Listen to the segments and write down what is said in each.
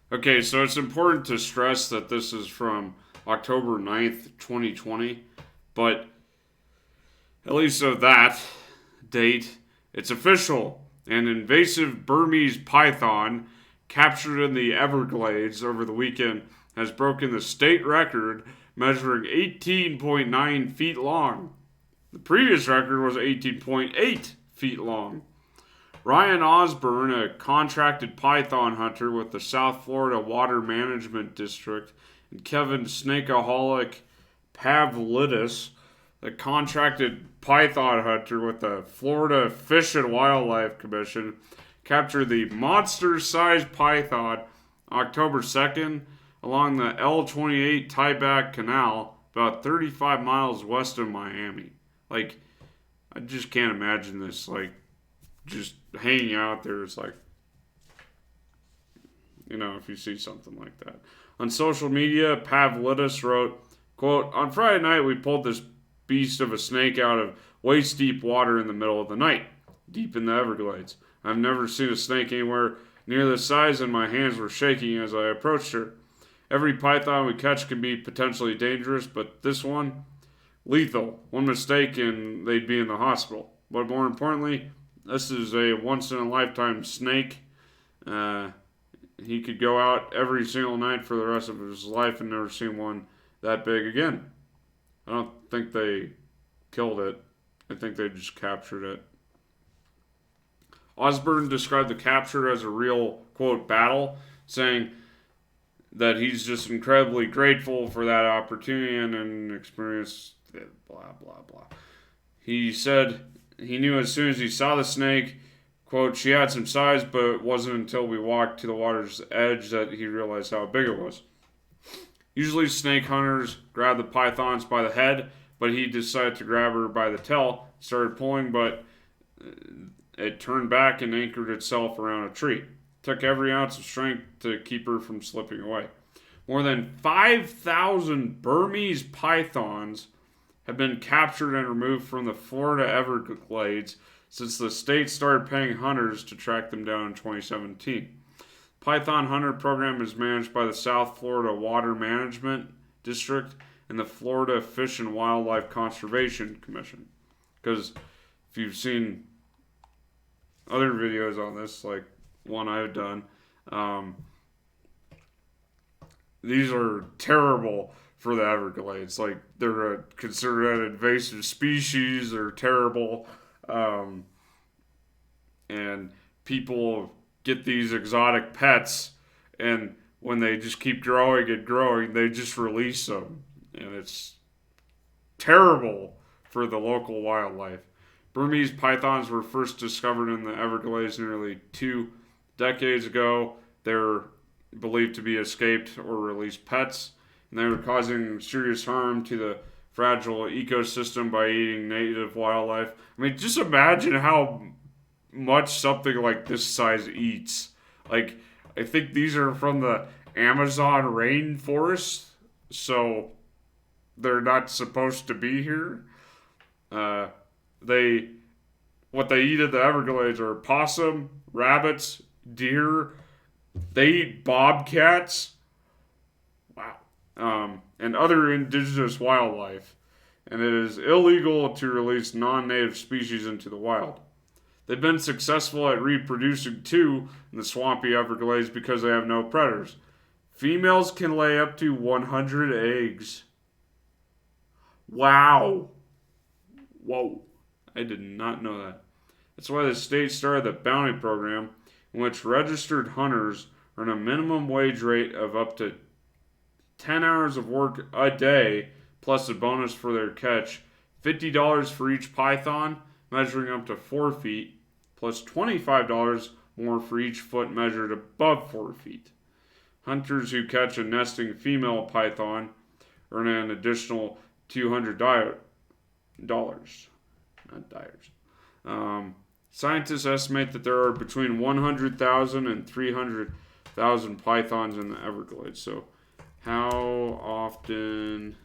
Okay, so it's important to stress that this is from October 9th, 2020, but at least of that date, it's official. An invasive Burmese python captured in the Everglades over the weekend has broken the state record, measuring 18.9 feet long. The previous record was 18.8 feet long. Ryan Osborne, a contracted python hunter with the South Florida Water Management District, and Kevin Snakeaholic Pavlidis, a contracted python hunter with the Florida Fish and Wildlife Commission, captured the monster-sized python October 2nd along the L-28 tieback canal about 35 miles west of Miami. Like, I just can't imagine this. Like, just hanging out there is like, if you see something like that. On social media, Pavlidis wrote, quote, "On Friday night, we pulled this beast of a snake out of waist deep water in the middle of the night, deep in the Everglades. I've never seen a snake anywhere near this size, and my hands were shaking as I approached her. Every python we catch can be potentially dangerous, but this one, lethal. One mistake and they'd be in the hospital. But more importantly, this is a once in a lifetime snake. Uh, he could go out every single night for the rest of his life and never see one that big again." I don't think they killed it. I think they just captured it. Osborne described the capture as a real, quote, battle, saying that he's just incredibly grateful for that opportunity and an experience, blah, blah, blah. He said he knew as soon as he saw the snake, quote, "she had some size, but it wasn't until we walked to the water's edge that he realized how big it was." Usually snake hunters grab the pythons by the head, but he decided to grab her by the tail, started pulling, but it turned back and anchored itself around a tree. It took every ounce of strength to keep her from slipping away. More than 5,000 Burmese pythons have been captured and removed from the Florida Everglades since the state started paying hunters to track them down in 2017. Python Hunter program is managed by the South Florida Water Management District and the Florida Fish and Wildlife Conservation Commission. Because if you've seen other videos on this, like one I've done, these are terrible for the Everglades. Like, they're considered an invasive species. They're terrible. And people get these exotic pets, and when they just keep growing and growing, they just release them. And it's terrible for the local wildlife. Burmese pythons were first discovered in the Everglades nearly 2 decades ago. They're believed to be escaped or released pets, and they were causing serious harm to the fragile ecosystem by eating native wildlife. I mean, just imagine how much something like this size eats. Like, I think these are from the Amazon rainforest, so they're not supposed to be here. They What they eat at the Everglades are possum, rabbits, deer. They eat bobcats. Wow. And other indigenous wildlife. And it is illegal to release non-native species into the wild. They've been successful at reproducing too in the swampy Everglades because they have no predators. Females can lay up to 100 eggs. Wow. Whoa. I did not know that. That's why the state started the bounty program, in which registered hunters earn a minimum wage rate of up to 10 hours of work a day, plus a bonus for their catch, $50 for each python, measuring up to 4 feet, plus $25 more for each foot measured above 4 feet. Hunters who catch a nesting female python earn an additional $200. Not dyers. Scientists estimate that there are between 100,000 and 300,000 pythons in the Everglades. So, how often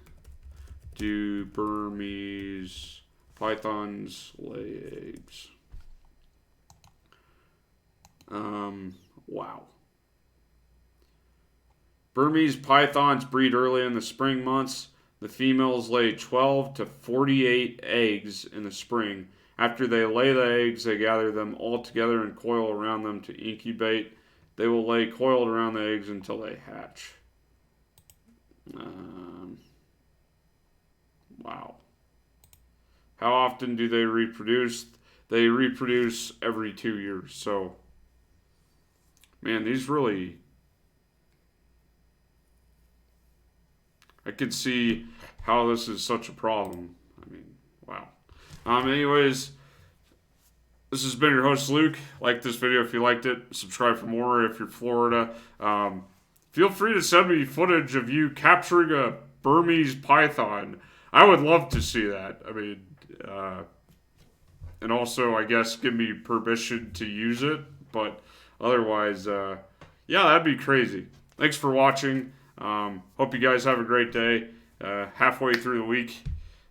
do Burmese pythons lay eggs? Wow. Burmese pythons breed early in the spring months. The females lay 12 to 48 eggs in the spring. After they lay the eggs, they gather them all together and coil around them to incubate. They will lay coiled around the eggs until they hatch. Wow. How often do they reproduce? They reproduce every 2 years. So, man, these really. I could see how this is such a problem. I mean, wow. Anyways, this has been your host, Luke. Like this video if you liked it. Subscribe for more if you're Florida. Feel free to send me footage of you capturing a Burmese python. I would love to see that. I mean, and also, I guess, give me permission to use it. But otherwise, yeah, that'd be crazy. Thanks for watching. Hope you guys have a great day. Halfway through the week.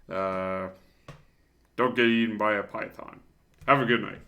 Don't get eaten by a python. Have a good night.